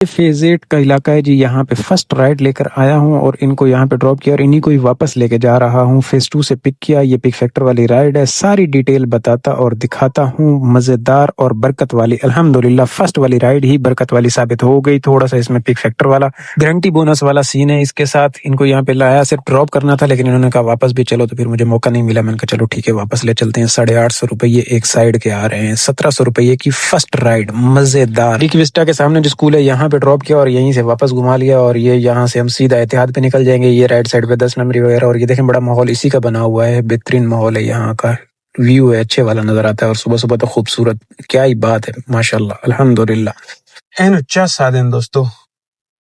Phase 8 का इलाका है जी। यहाँ पे फर्स्ट राइड लेकर आया हूँ और इनको यहाँ पे ड्रॉप किया और इन्हीं को ही वापस लेके जा रहा हूँ। फेज 2 से पिक किया। ये पिक फैक्टर वाली राइड है। सारी डिटेल बताता और दिखाता हूँ। मजेदार और बरकत वाली। अल्हम्दुलिल्लाह फर्स्ट वाली राइड ही बरकत वाली साबित हो गई। थोड़ा सा इसमें पिक फैक्टर वाला गारंटी बोनस वाला सीन है इसके साथ। इनको यहाँ पे लाया, सिर्फ ड्रॉप करना था, लेकिन इन्होंने कहा वापस भी चलो, तो फिर मुझे मौका नहीं मिला। मैंने कहा चलो ठीक है वापस ले चलते हैं। 850 रुपये एक साइड के आ रहे हैं। 1700 रुपये की फर्स्ट राइड। मजेदार। रिक विस्टा के सामने जो स्कूल है यहाँ पे ड्रॉप किया और यहीं से वापस घुमा लिया और ये यहाँ से हम सीधा एतिहाद पे निकल जाएंगे। ये राइट साइड पे 10 नंबरी वगैरह। और ये देखें बड़ा माहौल इसी का बना हुआ है। बेहतरीन माहौल है यहाँ का। व्यू है अच्छे वाला नजर आता है और सुबह सुबह तो खूबसूरत। क्या ही बात है माशाल्लाह अल्हम्दुलिल्लाह। एन 50 दिन दोस्तों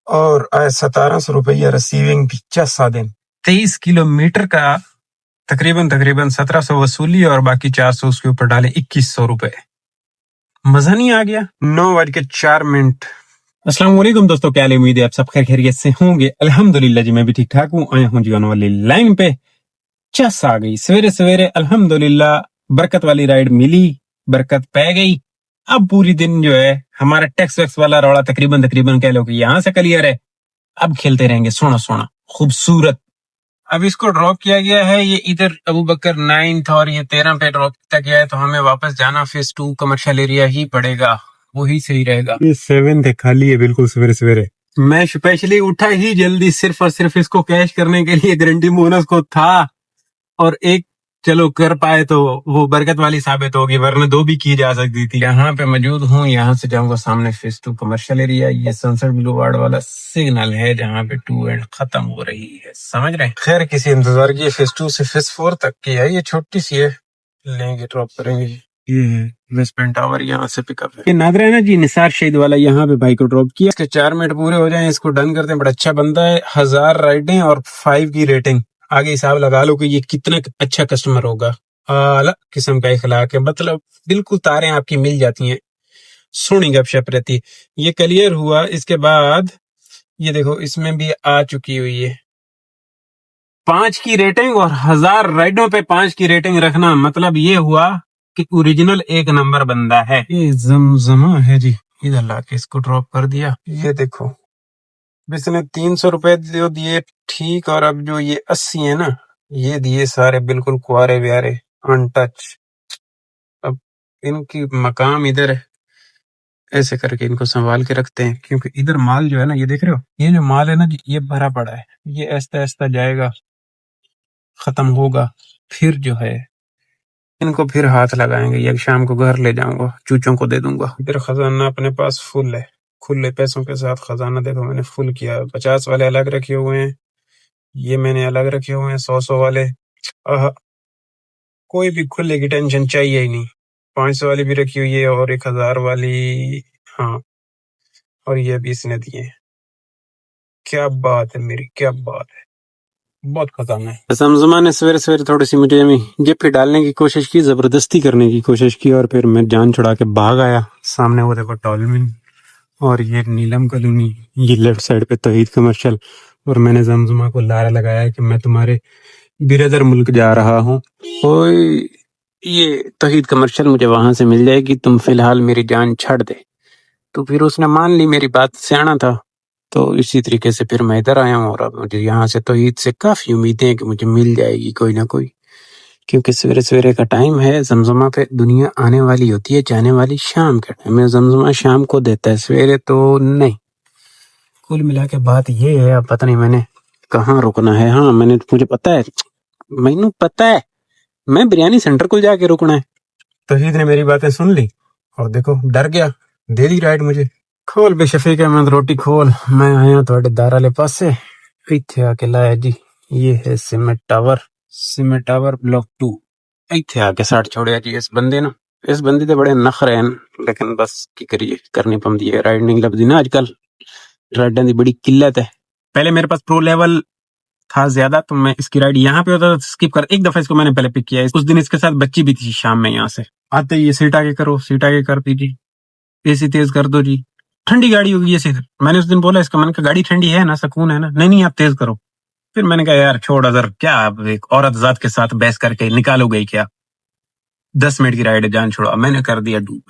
और 1700 रुपया रिसीविंग 50 दिन। 23 किलोमीटर का तकरीबन 1700 वसूली और बाकी 400 उसके ऊपर डाले 2100 रुपए। मजा नहीं आ गया। 9:04। अस्सलाम वालेकुम दोस्तों, क्या उम्मीद है आप सब खैर खैरियत से होंगे। अल्हम्दुलिल्लाह जी मैं भी ठीक ठाक हूँ। आया हूँ जी आने वाली लाइन पे। चस आ गई सवेरे सवेरे। अल्हम्दुलिल्लाह बरकत वाली राइड मिली, बरकत पै गई। अब पूरी दिन जो है हमारा टैक्स वैक्स वाला रौला तकरीबन कह लो कि यहाँ से क्लियर है। अब खेलते रहेंगे सोना सोना खूबसूरत। अब इसको ड्रॉप किया गया है। ये इधर अबू बकर 9th और ये 13 पे ड्रॉप किया गया है, तो हमें वापस जाना फेज 2 कमर्शियल एरिया ही पड़ेगा। वही सही रहेगा। ये 7 है, खाली है बिल्कुल सवेरे सवेरे। मैं स्पेशली उठा ही जल्दी सिर्फ और सिर्फ इसको कैश करने के लिए। गारंटी बोनस को था और एक चलो कर पाए तो वो बरकत वाली साबित होगी, वरना 2 भी की जा सकती थी। यहाँ पे मौजूद हूँ। यहाँ से जाऊंगा सामने फेज 2 कमर्शियल एरिया। ये सनसेट बुलेवार्ड वाला सिग्नल है जहाँ पे 2 एंड खत्म हो रही है, समझ रहे हैं। खैर किसी इंतजार की। फेज 2 से फेज 4 तक की है। ये छोटी सी है, लेंगे ड्रॉप करेंगे। ये है वेस्टमेंट टावर यहाँ से पिकअप है। ये नादरा है ना जी, निसार शहीद वाला। यहाँ पे भाई को ड्रॉप किया। इसके 4 मिनट पूरे हो जाएं, इसको डन करते हैं। बड़ा अच्छा बंदा है। 1000 राइडें और 5 की रेटिंग। आगे हिसाब लगा लो कि ये कितना अच्छा कस्टमर होगा। आला किस्म का इखलाक है, मतलब बिल्कुल तारें आपकी मिल जाती हैं। सोनी गपशप रहती है। ये क्लियर हुआ। इसके बाद ये देखो इसमें भी आ चुकी हुई है 5 की रेटिंग और 1000 राइडों पे 5 की रेटिंग रखना, मतलब ये हुआ कि ओरिजिनल एक नंबर बंदा है। ये जमजमा है जी। इधर लाके इसको ड्रॉप कर दिया। ये देखो इसने 300 रुपए दिए ठीक। और अब जो ये 80 है ना, ये दिए सारे बिल्कुल कुआरे ब्यारे अनटच। अब इनकी मकाम इधर है, ऐसे करके इनको संभाल के रखते हैं, क्योंकि इधर माल जो है ना, ये देख रहे हो, ये जो माल है ना जी, ये भरा पड़ा है। ये ऐसा ऐसा जाएगा, खत्म होगा, फिर जो है इनको फिर हाथ लगाएंगे। या शाम को घर ले जाऊंगा, चूचों को दे दूंगा। इधर खजाना अपने पास फुल है। खुले पैसों के साथ खजाना देखो मैंने फुल किया। 50 वाले अलग रखे हुए हैं, ये मैंने अलग रखे हुए हैं। 100 वाले कोई भी खुले की टेंशन चाहिए ही नहीं। 500 वाली भी रखी हुई है और 1000 वाली। हाँ, और ये भी इसने दिए। क्या बात है मेरी, क्या बात है, बहुत खजाना है। समझमा ने सवेरे सवेरे थोड़ी सी मुझे जेपी डालने की कोशिश की, जबरदस्ती करने की कोशिश की और फिर मैं जान छुड़ा के भाग आया। सामने वो देखो टॉलमिन और ये नीलम कॉलोनी, ये लेफ्ट साइड पे तौहीद कमर्शियल। और मैंने जमजमा को लारा लगाया कि मैं तुम्हारे बिरदर मुल्क जा रहा हूँ, ये तौहीद कमर्शियल मुझे वहां से मिल जाएगी, तुम फिलहाल मेरी जान छड़ दे। तो फिर उसने मान ली, मेरी बात सियाना था। तो इसी तरीके से फिर मैं इधर आया हूँ और अब मुझे यहाँ से तौहीद से काफी उम्मीदें हैं कि मुझे मिल जाएगी कोई ना कोई, क्योंकि सवेरे सवेरे का टाइम है। जमजमा पे दुनिया आने वाली होती है, जाने वाली शाम के टाइम में। जमजमा शाम को देता है, सवेरे तो नहीं। कुल मिला के बात ये है, अब पता नहीं मैंने कहाँ रुकना है। हाँ मुझे पता है, मैनू पता है, मैं बिरयानी सेंटर को जाके रुकना है। तौहीद ने मेरी बातें सुन ली और देखो डर गया, दे दी राइड मुझे। खोल बेशफीक अहमद रोटी खोल। मैं आया थोड़े दार वाले पासे, इत्थे आके लाया जी। ये है सीमेंट टावर ब्लॉक 2। इत्थे आके साठ छोड़िया जी इस बंदे ना। इस बंदे ते बड़े नखरे हैं, लेकिन बस की करिए, करनी पौंदी है। राइड नहीं लभदी ना आजकल, राइडां दी बड़ी किल्लत है। पहले मेरे पास प्रो लेवल था ज्यादा, तो मैं इसकी राइड यहाँ पे होता था स्किप कर। एक दफा इसको मैंने पहले पिक किया है, उस दिन इसके साथ बच्ची भी थी। शाम में यहाँ से आते ये सीट आगे करो, सीट आगे कर दीजिए, एसी तेज कर दो जी, ठंडी गाड़ी होगी ये सीट। मैंने उस दिन बोला इसका, मैंने कहा गाड़ी ठंडी है ना, सुकून है ना। नहीं आप तेज करो। फिर मैंने कहा यार छोड़, अगर क्या आप एक औरत जात के साथ बहस करके निकालोगे क्या। 10 मिनट की राइड है, जान छोड़ा। मैंने कर दिया डूब।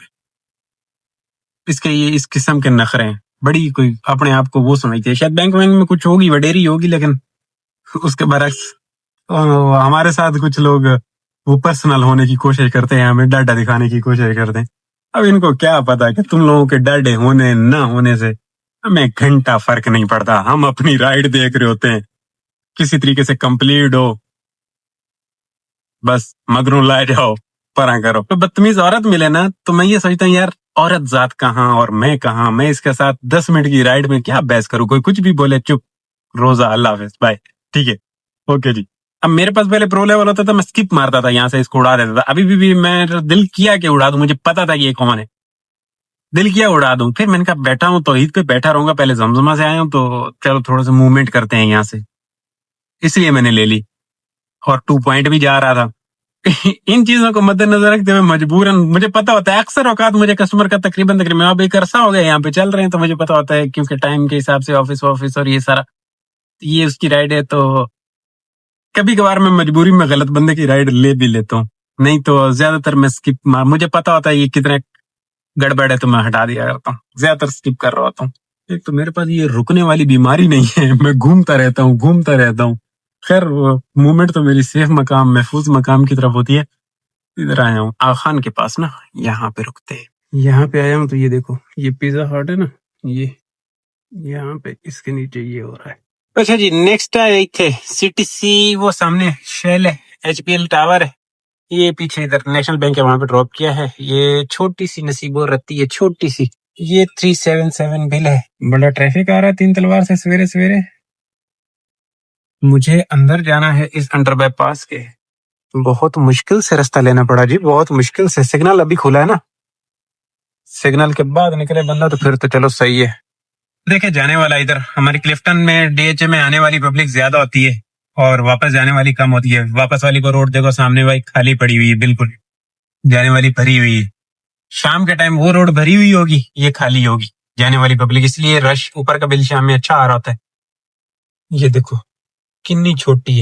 इसके ये इस किस्म के नखरे हैं। बड़ी कोई अपने आप को वो समझती है, शायद बैंक वैंक में कुछ होगी, वडेरी होगी, लेकिन उसके बरक्स हमारे साथ कुछ लोग वो पर्सनल होने की कोशिश करते हैं, हमें डाटा दिखाने की कोशिश करते हैं। अब इनको क्या पता कि तुम लोगों के डाटे होने ना होने से हमें घंटा फर्क नहीं पड़ता, हम अपनी राइड देख रहे होते हैं, किसी तरीके से कंप्लीट हो, बस मगरू ला जाओ, परा करो। तो बदतमीज औरत मिले ना तो मैं ये सोचता हूँ यार, औरत जात कहाँ और मैं कहाँ, मैं इसके साथ 10 मिनट की राइड में क्या बहस करूँ, कोई कुछ भी बोले चुप, रोजा, अल्लाह हाफिज, बाय, ठीक है, ओके जी। अब मेरे पास पहले प्रो लेवल होता था, मैं स्किप मारता था, यहाँ से इसको उड़ा देता था। अभी भी मैं दिल किया कि उड़ा दूं, मुझे पता था कि ये कौन है, दिल किया उड़ा दूं। फिर मैंने कहा बैठा हूं तो ईद पे बैठा रहूंगा, पहले जमजमा से आया हूं तो चलो थोड़ा सा मूवमेंट करते हैं यहाँ से, इसलिए मैंने ले ली। और 2 पॉइंट भी जा रहा था। इन चीजों को मद्देनजर रखते हुए मजबूरन, मुझे पता होता है अक्सर औकात मुझे कस्टमर का तकरीबन अब एक अरसा हो गया यहाँ पे चल रहे हैं, तो मुझे पता होता है क्योंकि टाइम के हिसाब से ऑफिस और ये सारा, ये उसकी राइड है, तो कभी कभार मैं मजबूरी में गलत बंदे की राइड ले भी लेता हूँ, नहीं तो ज्यादातर मैं स्किप मुझे पता होता है ये कितने गड़बड़ है तो मैं हटा दिया करता हूँ, ज्यादातर स्किप कर रहा होता हूँ। एक तो मेरे पास ये रुकने वाली बीमारी नहीं है, मैं घूमता रहता हूँ। खैर मूवमेंट तो मेरी सेफ मकाम, महफूज मकाम की तरफ होती है। इधर आया हूँ आगा खान के पास ना, यहाँ पे रुकते हैं। यहाँ पे आया हूँ तो ये देखो, ये पिज्जा हट है ना, ये यहाँ पे इसके नीचे ये हो रहा है। अच्छा जी, नेक्स्ट है इथे सीटीसी, वो सामने शेल है, एचपीएल टावर है, ये पीछे इधर नेशनल बैंक है, वहां पे ड्रॉप किया है। ये छोटी सी नसीबो रत्ती है, छोटी सी। ये 377 बिल है। बड़ा ट्रैफिक आ रहा है 3 तलवार से सवेरे सवेरे। मुझे अंदर जाना है इस अंडर बाईपास के, बहुत मुश्किल से रास्ता लेना पड़ा जी, बहुत मुश्किल से। सिग्नल अभी खुला है ना, सिग्नल के बाद निकले बंदा तो फिर तो चलो सही है। देखे जाने वाला इधर हमारी क्लिफ्टन में डीएचए में आने वाली पब्लिक ज्यादा होती है और वापस जाने वाली कम होती है। वापस वाली को रोड देखो सामने भाई खाली पड़ी हुई है, बिल्कुल जाने वाली भरी हुई है। शाम के टाइम वो रोड भरी हुई होगी, ये खाली होगी जाने वाली पब्लिक, इसलिए रश ऊपर का बिल शाम में अच्छा आ रहा होता है। ये देखो कितनी छोटी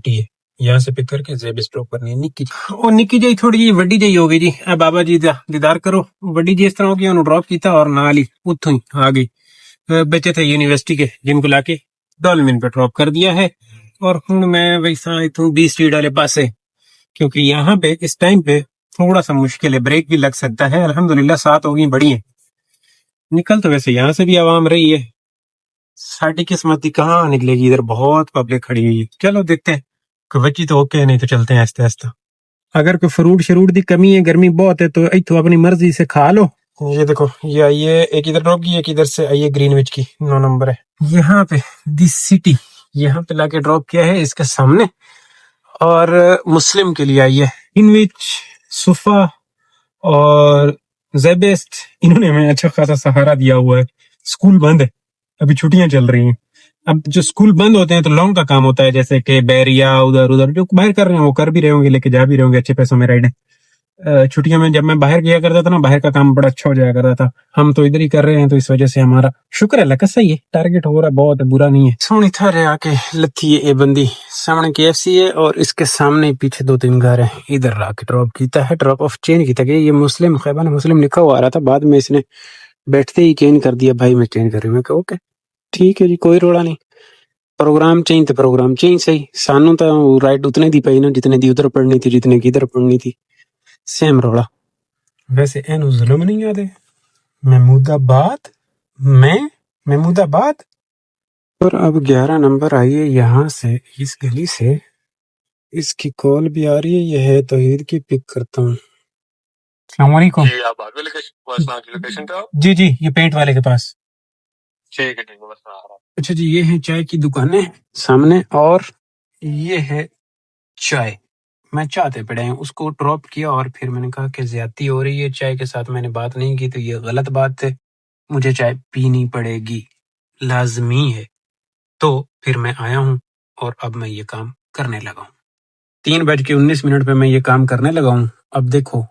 है। यहाँ से पिक करके जेब स्टॉप करनी है। निक्की जी थोड़ी जी वड्डी जी हो गई जी। बाबा जी दा दीदार करो। वड्डी जी इस तरह की उन्होंने ड्रॉप किया और नाल ही उतो ही आ गई। बच्चे थे यूनिवर्सिटी के, जिनको लाके डॉल्मिन पे ड्रॉप कर दिया है। और हूं मैं वैसा इतों 20 स्ट्रीट वाले पासे, क्योंकि यहाँ पे इस टाइम पे थोड़ा सा मुश्किल है, ब्रेक भी लग सकता है। अल्हम्दुलिल्लाह 7 हो गई बड़ी है। निकल तो वैसे यहाँ से भी आवाम रही है, साड़ी किस्मत ही कहाँ निकलेगी, इधर बहुत पब्लिक खड़ी हुई है। चलो देखते हैं, कोई बच्ची तो ओके, नहीं तो चलते हैं आहिस्ता आहिस्ता। अगर कोई फ्रूट शरूट की कमी है, गर्मी बहुत है, तो इतो अपनी मर्जी से खा लो। ये देखो ये आई है, एक इधर ड्रॉप की, एक इधर से आई है, ग्रीनविच की 9 नंबर है। यहाँ पे दिस सिटी, यहाँ पे लाके ड्रॉप किया है इसके सामने। और मुस्लिम के लिए आई है ग्रीनविच, सुफा और जेबेस्ट। इन्होंने हमें अच्छा खासा सहारा दिया हुआ है। स्कूल बंद है, अभी छुट्टियां चल रही हैं। अब जो स्कूल बंद होते हैं तो लॉन्ग का काम होता है, जैसे कि बैरिया उधर उधर जो बाहर कर रहे हैं वो कर भी रहे होंगे, लेके जा भी रहे होंगे अच्छे पैसों में राइडें। छुट्टियों में जब मैं बाहर गया करता था ना, बाहर का काम बड़ा अच्छा हो जाया करता था। हम तो इधर ही कर रहे हैं, तो इस वजह से हमारा शुक्र है लगा सही है, टारगेट हो रहा है, बहुत है, बुरा नहीं है। सोनी थारे आके लथी है ये बंदी, सामने KFC है और इसके सामने पीछे 2-3 घर है। इधर आके ड्रॉप किया है, ड्रॉप ऑफ चेंज किया गया। ये मुस्लिम खैबान मुस्लिम लिखा हुआ आ रहा था, बाद में इसने बैठते ही चेंज कर दिया, भाई मैं चेंज कर रही हूँ। मैं कहा ओके ठीक है जी, कोई रोड़ा नहीं। प्रोग्राम चेंज तो प्रोग्राम चेंज सही, सानू तो राइट उतने दी पई ना जितने दी उधर पढ़नी थी, जितने की इधर पढ़नी थी, सेम रोड़ा। वैसे एनु जुल्म नहीं याद है, महमूदाबाद। और अब 11 नंबर आई है यहाँ से, इस गली से। इसकी कॉल भी आ रही है, ये है तौहीद की, पिक करता हूँ। अस्सलाम वालेकुम जी, आप लोकेशन पे हो? जी जी, ये पेंट वाले के पास। ठीक है ठीक है, बस आ रहा हूं। अच्छा जी, ये है चाय की दुकानें सामने, और ये है चाय। मैं चाहते पड़े हैं, उसको ड्रॉप किया और फिर मैंने कहा कि ज्यादती हो रही है चाय के साथ, मैंने बात नहीं की तो ये गलत बात है, मुझे चाय पीनी पड़ेगी, लाजमी है। तो फिर मैं आया हूँ और अब मैं ये काम करने लगा हूँ। 3:19 पे मैं ये काम करने लगा हूँ। अब देखो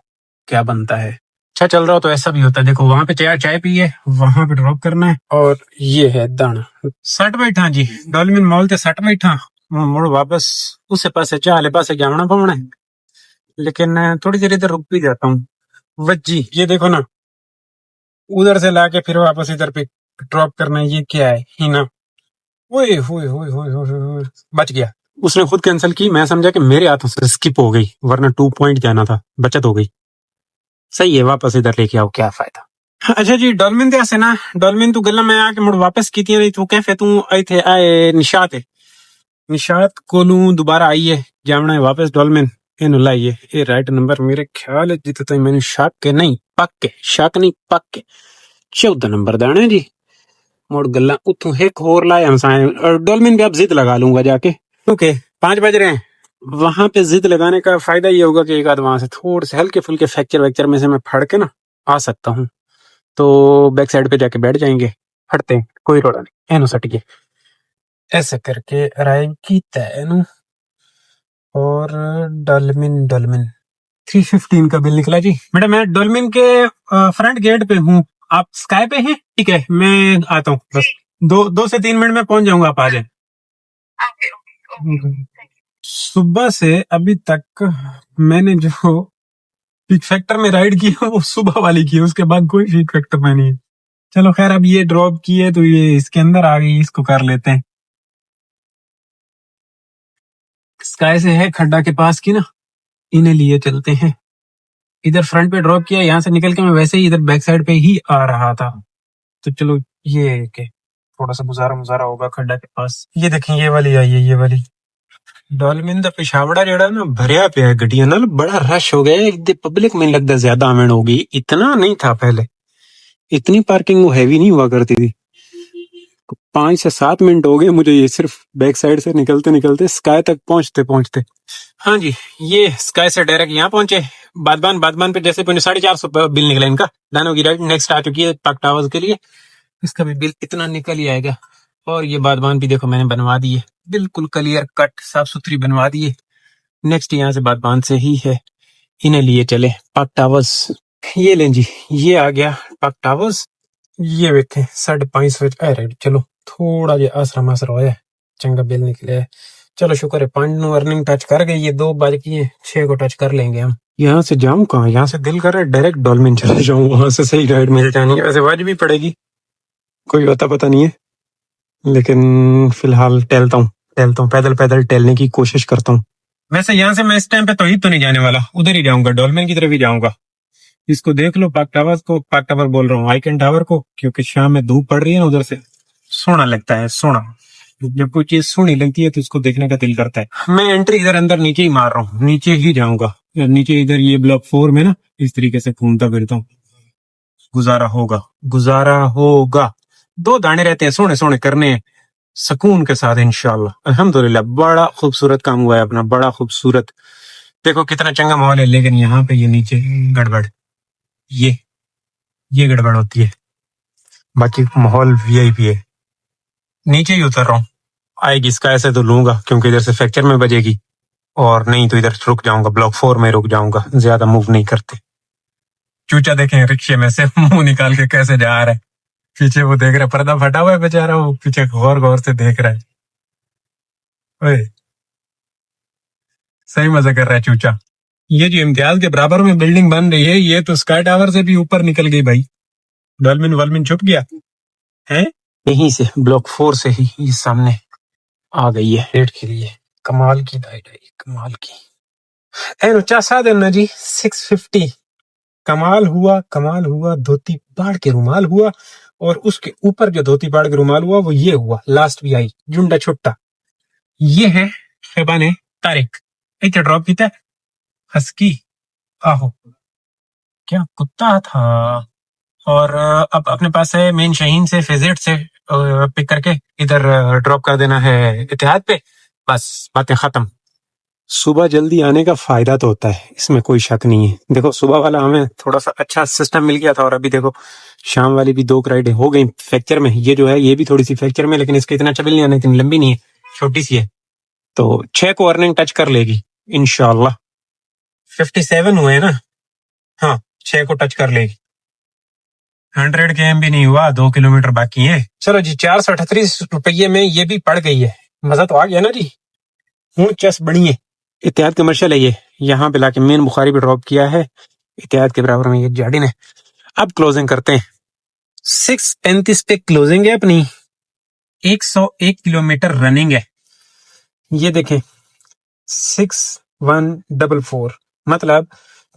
क्या बनता है। अच्छा चल रहा हो तो ऐसा भी होता है। देखो वहां पे चाय पी है, वहां पे ड्रॉप करना है, और ये है दाना। 60 बैठा जी, डॉल्मिन मॉल ते 60 बैठा, मुड़ वापस उस पासे चाह वाले पासे जाना पवना है, लेकिन थोड़ी देर इधर रुक भी जाता हूँ। वज्जी ये देखो ना, उधर से लाके फिर वापस इधर पे ड्रॉप करना है। ये क्या है हीना, ओए होए होए होए होए होए, बच गया। उसने खुद कैंसिल की, मैं समझा कि मेरे हाथों से स्किप हो गई, वरना 2 पॉइंट जाना था, बचत हो गई। सही है, वापस इधर लेके आओ, क्या फायदा। अच्छा जी, डॉल्मिन ते से ना, डॉल्मिन तू गल्ला मैं आके मुड़ वापस की थी, तू कैफे तू आई थे आए निशात है, निशात कोलू दोबारा आई है जामना है वापस डॉल्मिन इन लाइए। ये राइट नंबर मेरे ख्याल है जिते तक मैंने शक के नहीं पक्के, शक नहीं पक्के 14 नंबर दाने जी। मुड़ गल्ला उतों एक होर लाए हम साए, और डॉल्मिन भी अब जिद लगा लूंगा जाके, क्योंकि 5 बज रहे हैं। वहां पे जिद लगाने का फायदा ये होगा कि एक आध वहां से थोड़े से हल्के फुल्के फ्रैक्चर वैक्चर में से मैं फड़ के ना आ सकता हूँ, तो बैक साइड पे जाके बैठ जाएंगे, फटते हैं, कोई रोड़ा नहीं, एनो सट गए। ऐसे करके अराइव कीता है इनू, और डॉल्मिन डॉल्मिन 315 का बिल निकला जी। मैडम मैं डॉल्मिन के फ्रंट गेट पे हूँ, आप स्काई पे हैं? ठीक है मैं आता हूँ, बस 2 से 3 मिनट में पहुंच जाऊंगा, आप आ जाए। सुबह से अभी तक मैंने जो पीक फैक्टर में राइड की है वो सुबह वाली की है, उसके बाद कोई पीक फैक्टर में नहीं है। चलो खैर, अब ये ड्रॉप की है तो ये इसके अंदर आ गई, इसको कर लेते हैं। स्काई से है खड्डा के पास की ना, इन्हें लिए चलते हैं। इधर फ्रंट पे ड्रॉप किया, यहाँ से निकल के मैं वैसे ही इधर बैक साइड पे ही आ रहा था, तो चलो ये के थोड़ा सा गुजारा मुजारा होगा खड्डा के पास। ये देखें ये वाली आई है, ये वाली डॉल्मिन दा पिछावड़ा जेड़ा ना भरिया पे है गड्डियां नाल, बड़ा रश हो गया है, पब्लिक में लगता ज्यादा आमण हो गई, इतना नहीं था पहले, इतनी पार्किंग वो हैवी नहीं हुआ करती थी। 5 से 7 मिनट हो गए मुझे ये सिर्फ बैक साइड से निकलते निकलते स्काई तक पहुंचते पहुंचते। हाँ जी, ये स्काई से डायरेक्ट यहाँ पहुंचे, बादबान पे जैसे पहुंचे 450 बिल निकला इनका। दानों की राइड नेक्स्ट आ चुकी है पाक टावर्स के लिए, इसका भी बिल इतना निकल ही आएगा। और ये बादबान भी देखो मैंने बनवा दी है, बिल्कुल क्लियर कट साफ सुथरी बनवा दी है। नेक्स्ट यहाँ से बादबान से ही है, इन्हें लिए चले पाक टावर्स। ये लें जी, ये आ गया पाक टावर्स। ये देखें 5:30 राइड, चलो थोड़ा जा आसरा मासरा होया, चंगा बिल निकले। चलो शुक्र है 5 नो अर्निंग टच कर गई, ये 2 बज की है, 6 को टच कर लेंगे हम। यहाँ से जाऊं कहाँ, यहाँ से दिल कर रहा है डायरेक्ट डॉल्मिन चले जाऊं, वहां से सही राइड मिल जानी है। वैसे वाज भी पड़ेगी, कोई होता पता नहीं है, लेकिन फिलहाल टहलता हूँ पैदल पैदल टहलने की कोशिश करता हूँ। वैसे यहाँ से मैं इस टाइम पे तो ही तो नहीं जाने वाला, उधर ही जाऊंगा, डॉल्मिन की तरफ ही जाऊंगा। इसको देख लो पाक टावर को, पाक टावर बोल रहा हूँ आइकन टावर को, क्योंकि शाम में धूप पड़ रही है ना, उधर से सोना लगता है, सोना। जब कोई चीज सोनी लगती है तो इसको देखने का दिल करता है। मैं एंट्री इधर अंदर नीचे ही मार रहा हूँ, नीचे ही जाऊंगा, नीचे इधर ये ब्लॉक 4 में ना इस तरीके से घूमता फिरता हूँ। गुजारा होगा, गुजारा होगा। 2 दाने रहते हैं, सोने सोने करने हैं सुकून के साथ इंशाल्लाह। अल्हम्दुलिल्लाह बड़ा खूबसूरत काम हुआ है अपना, बड़ा खूबसूरत। देखो कितना चंगा माहौल है, लेकिन यहाँ पे ये नीचे गड़बड़, ये गड़बड़ होती है, बाकी माहौल वीआईपी है। नीचे ही उतर रहा हूँ, आएगी इसका ऐसे तो लूंगा क्योंकि इधर से फ्रैक्चर में बजेगी, और नहीं तो इधर रुक जाऊंगा, ब्लॉक 4 में रुक जाऊंगा, ज्यादा मूव नहीं करते। चूचा देखें रिक्शे में से मुंह निकाल के कैसे जा रहा है, पीछे वो देख रहा है, पर्दा फटा हुआ है बेचारा, वो पीछे गौर गौर से देख रहा है। ओए सही मजा कर रहा है चूचा। ये जो इम्तियाज के बराबर में बिल्डिंग बन रही है, ये तो स्काई टावर से भी ऊपर निकल गई भाई। डॉल्मिन वॉल्मिन छुप गया है, यहीं से ब्लॉक 4 से ही ये सामने आ गई है रेड के लिए। कमाल की डाइट है, कमाल की। एन ऊंचा सा देना जी 650। कमाल हुआ, धोती बाढ़ के रुमाल हुआ, और उसके ऊपर जो धोती बाढ़ के रुमाल हुआ वो ये हुआ, लास्ट भी आई जुंडा छुट्टा। ये है शबाने तारिक, इतना ड्रॉप किया है हस्की, आहो क्या कुत्ता था। और अब अपने पास है मेन शाहीन से फेजेट से पिक करके इधर ड्रॉप कर देना है इतिहाद पे, बस बातें खत्म। सुबह जल्दी आने का फायदा तो होता है, इसमें कोई शक नहीं है। देखो सुबह वाला हमें थोड़ा सा अच्छा सिस्टम मिल गया था, और अभी देखो शाम वाली भी 2 राइडें हो गई फ्रैक्चर में। ये जो है ये भी थोड़ी सी फ्रैक्चर में, लेकिन इसका इतना चबिल नहीं आना, इतनी लंबी नहीं है, छोटी सी है, तो 6 को अर्निंग टच कर लेगी इंशाल्लाह। 57 हुए ना, हाँ 6 को टच कर लेगी। 100 km भी नहीं हुआ, 2 किलोमीटर बाकी है। चलो जी 438 रुपये में ये भी पड़ गई है, मजा तो आ गया ना जी। हूं चस बड़ी है। इत्याद कमर्शियल है ये, यहाँ पे लाके मेन बुखारी पे ड्रॉप किया है इत्याद के बराबर में ये जाडी ने। अब क्लोजिंग करते हैं, 6:35 पे क्लोजिंग है अपनी, 101 किलोमीटर रनिंग है। ये देखें 6144 मतलब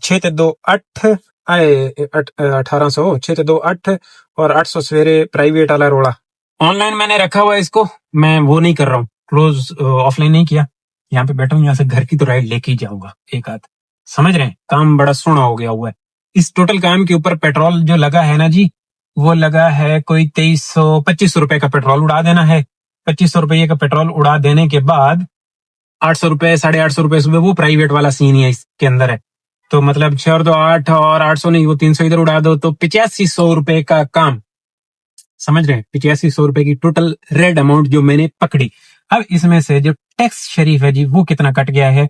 6 2 8 1800 6 2 8 और 800 सवेरे प्राइवेट वाला रोड़ा। ऑनलाइन मैंने रखा हुआ है इसको, मैं वो नहीं कर रहा हूँ, क्लोज ऑफलाइन नहीं किया। यहाँ पे बैठा हूँ, यहाँ से घर की तो राइड लेके ही जाऊंगा एक आध, समझ रहे हैं। काम बड़ा सोना हो गया हुआ है। इस टोटल काम के ऊपर पेट्रोल जो लगा है ना जी, वो लगा है कोई 2300-2500 रुपए का पेट्रोल उड़ा देना है। 2500 रुपये का पेट्रोल उड़ा देने के बाद 800 रुपए 850 रुपए सुबह, वो प्राइवेट वाला सीन ही है इसके अंदर है। तो मतलब 6 और 2 8 और 800 नहीं, वो 300 इधर उड़ा दो तो 8500 रुपए का काम, समझ रहे हैं। 8500 रुपए की टोटल रेड अमाउंट जो मैंने पकड़ी। अब इसमें से जो टैक्स शरीफ है जी, वो कितना कट गया है?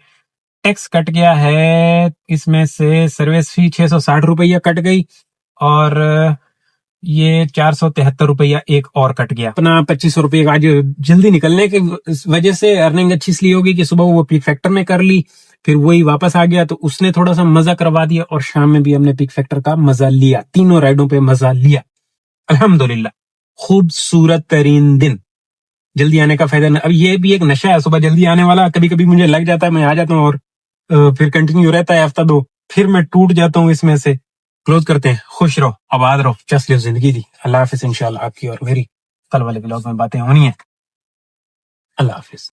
टैक्स कट गया है इसमें से, सर्विस फी 660 रुपया कट गई और ये 473 रुपया एक और कट गया। अपना 2500 रुपये का आज जल्दी निकलने की वजह से अर्निंग अच्छी इसलिए होगी कि सुबह वो पिक फैक्टर में कर ली, फिर वही वापस आ गया तो उसने थोड़ा सा मजा करवा दिया, और शाम में भी हमने पिक फैक्टर का मजा लिया, तीनों राइडों पे मजा लिया अल्हम्दुलिल्लाह। खूबसूरत तरीन दिन। जल्दी आने का फायदा अब ये भी एक नशा है, सुबह जल्दी आने वाला। कभी कभी मुझे लग जाता है, मैं आ जाता हूँ और फिर कंटिन्यू रहता है हफ्ता दो, फिर मैं टूट जाता हूँ इसमें से। क्लोज करते हैं। खुश रहो, आबाद रहो, चस लो जिंदगी दी। अल्लाह हाफिज। इंशाल्लाह आपकी और मेरी कल वाले ब्लॉग में बातें होनी है। अल्लाह हाफिज।